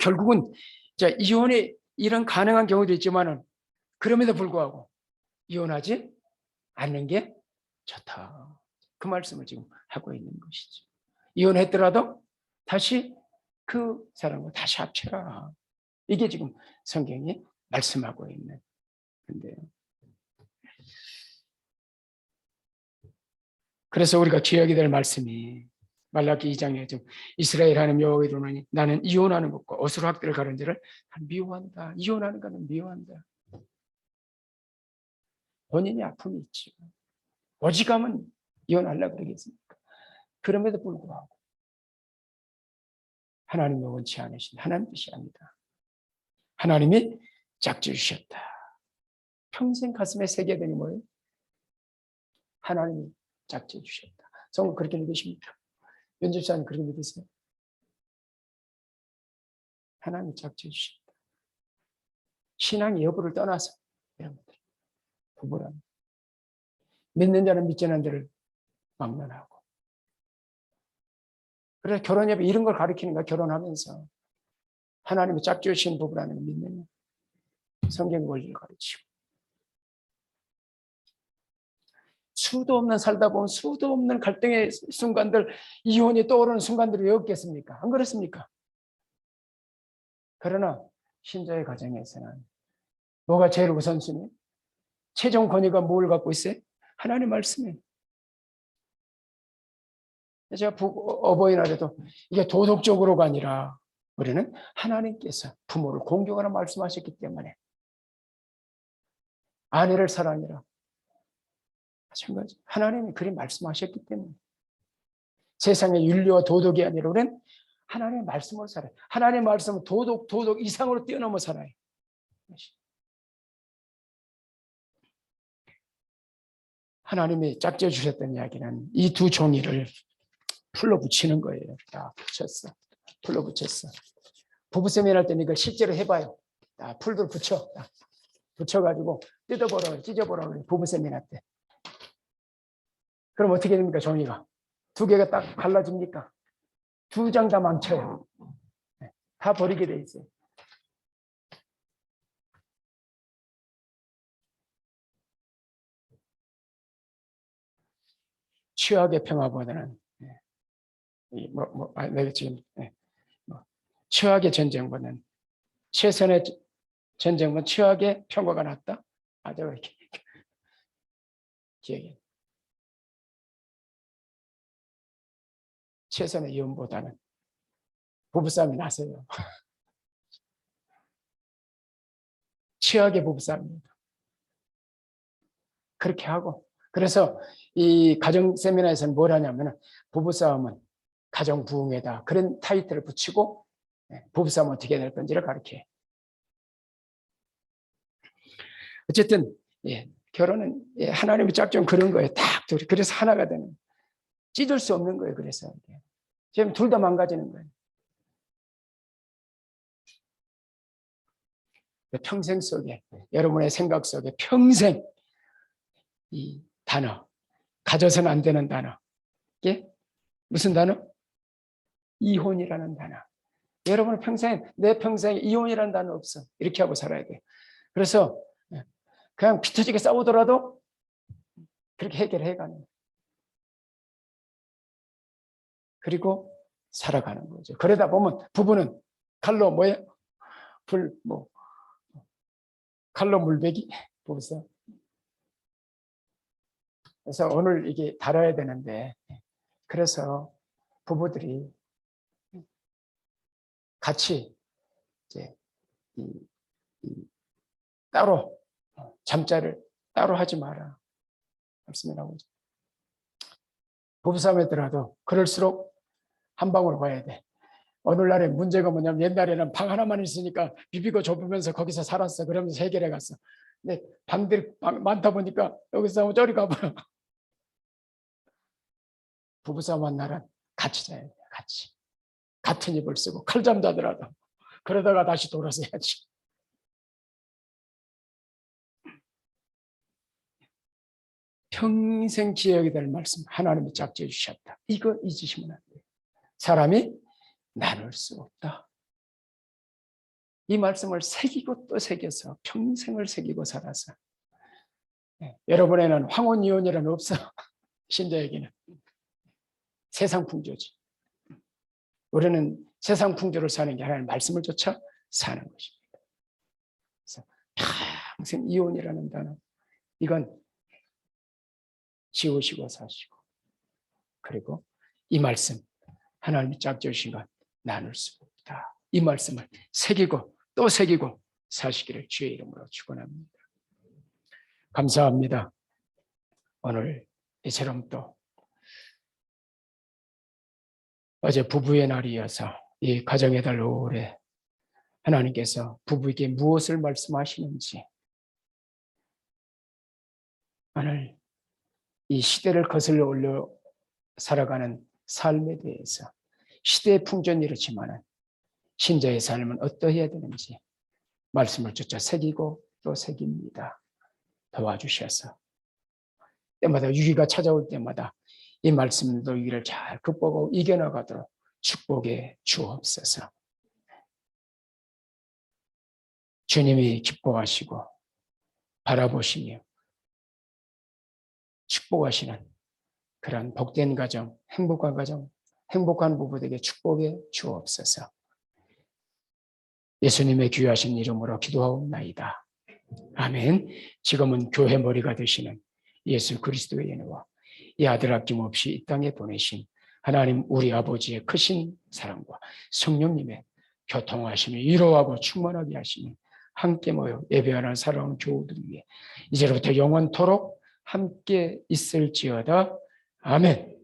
결국은 이혼이 이런 가능한 경우도 있지만은 그럼에도 불구하고 이혼하지 않는 게 좋다. 그 말씀을 지금 하고 있는 것이죠. 이혼했더라도 다시 그 사람과 다시 합쳐라. 이게 지금 성경이 말씀하고 있는 건데요. 그래서 우리가 기억이 될 말씀이 말라기 2장에 좀 이스라엘 하나님 여호와의 이르노니 나는 이혼하는 것과 어스로 학대를 가는 자를 미워한다. 이혼하는 것은 미워한다. 본인이 아픔이 있죠. 오직하면 이혼하려고 그러겠습니까? 그럼에도 불구하고 하나님의 원치 않으신 하나님 뜻이 아니다. 하나님이 짝지 주셨다. 평생 가슴에 새겨야 되는 뭐예요? 하나님이 짝지 주셨다. 성경 그렇게 믿으십니까? 연집사님 그렇게 믿으세요? 하나님이 짝지 주셨다. 신앙의 여부를 떠나서 여러분들 부부란 믿는 자는 믿지 않는 자를 막론하고 그래서 결혼 예배 이런 걸 가르치는 거야. 결혼하면서 하나님이 짝지으신 부부라는 걸 믿는 성경 원리를 가르치고 수도 없는 살다 보면 수도 없는 갈등의 순간들 이혼이 떠오르는 순간들이 왜 없겠습니까? 안 그렇습니까? 그러나 신자의 가정에서는 뭐가 제일 우선순위? 최종 권위가 뭘 갖고 있어요? 하나님 말씀이에요. 제가 어버이날에도 이게 도덕적으로가 아니라 우리는 하나님께서 부모를 공경하라 말씀하셨기 때문에 아내를 사랑해라. 마찬가지. 하나님이 그리 말씀하셨기 때문에 세상의 윤리와 도덕이 아니라 우리는 하나님의 말씀으로 살아요. 하나님의 말씀은 도덕 이상으로 뛰어넘어 살아요. 하나님이 짝지어 주셨던 이야기는 이 두 종이를 풀로 붙이는 거예요. 다 붙였어. 풀로 붙였어. 부부 세미나 할 때는 이걸 실제로 해봐요. 풀들 붙여. 붙여가지고 뜯어보라, 찢어보라 그래. 부부 세미나 때. 그럼 어떻게 됩니까? 종이가. 두 개가 딱 갈라집니까? 두 장 다 망쳐요. 다 버리게 돼 있어요. 취악의 평화보다는 내가 지금 취악의 전쟁보다는 최선의 전쟁은 취악의 평화가 낫다. 제가 이렇게 기억해. 최선의 이혼보다는 부부싸움이 나서요. 취악의 부부싸움입니다. 그렇게 하고 그래서 이 가정 세미나에서는 뭘 하냐면 부부싸움은 가정 부흥회다 그런 타이틀을 붙이고 부부싸움은 어떻게 될 건지를 가르쳐요. 어쨌든 결혼은 하나님의 짝좀 그런 거예요. 딱 둘이. 그래서 하나가 되는. 찢을 수 없는 거예요. 그래서 지금 둘 다 망가지는 거예요. 평생 속에 여러분의 생각 속에 평생 이 단어 가져서는 안 되는 단어 이게 무슨 단어? 이혼이라는 단어. 여러분은 내 평생에 이혼이라는 단어 없어. 이렇게 하고 살아야 돼요. 그래서 그냥 피 터지게 싸우더라도 그렇게 해결해가는 거예요. 그리고 살아가는 거죠. 그러다 보면 부부는 칼로 칼로 물베기 보세요. 그래서 오늘 이게 다뤄야 되는데 그래서 부부들이 같이 이제 따로 잠자를 따로 하지 마라 말씀이 나오죠. 부부싸움에 들어도 그럴수록 한 방으로 봐야 돼. 오늘날의 문제가 뭐냐면 옛날에는 방 하나만 있으니까 비비고 좁으면서 거기서 살았어. 그러면서 해결해 갔어. 근데 방들이 많다 보니까 여기서 저리 가버려. 부부싸움 한 날은 같이 자야 돼. 같이. 같은 입을 쓰고 칼잠 자더라도 그러다가 다시 돌아서 해야지. 평생 기억이 될 말씀 하나님이 짝지어 주셨다. 이거 잊으시면 안 돼요. 사람이 나눌 수 없다. 이 말씀을 새기고 또 새겨서 평생을 새기고 살아서 여러분에는 황혼이혼이란 없어. 신자에게는 세상 풍조지. 우리는 세상 풍조를 사는 게 하나님 말씀을 쫓아 사는 것입니다. 그래서 평생 이혼이라는 단어 이건 지우시고 사시고 그리고 이 말씀 하나님이 짝지어 주신 것 나눌 수 없다. 이 말씀을 새기고 또 새기고 사시기를 주의 이름으로 축원합니다. 감사합니다. 오늘 이처럼 또 어제 부부의 날이어서 이 가정의 달 5월에 하나님께서 부부에게 무엇을 말씀하시는지 오늘 이 시대를 거슬러 올려 살아가는 삶에 대해서 시대의 풍전이 이렇지만 신자의 삶은 어떠해야 되는지 말씀을 쫓아 새기고 또 새깁니다. 도와주셔서 때마다 위기가 찾아올 때마다 이 말씀도 위기를 잘 극복하고 이겨나가도록 축복해 주옵소서. 주님이 기뻐하시고 바라보시며 축복하시는 그런 복된 가정, 행복한 가정, 행복한 부부에게 축복해 주옵소서. 예수님의 귀하신 이름으로 기도하옵나이다. 아멘. 지금은 교회 머리가 되시는 예수 그리스도의 은혜와 이 아들 아낌없이 이 땅에 보내신 하나님 우리 아버지의 크신 사랑과 성령님의 교통하심이 위로하고 충만하게 하시니 함께 모여 예배하는 사랑하는 교우들 위해 이제부터 영원토록 함께 있을지어다. 아멘.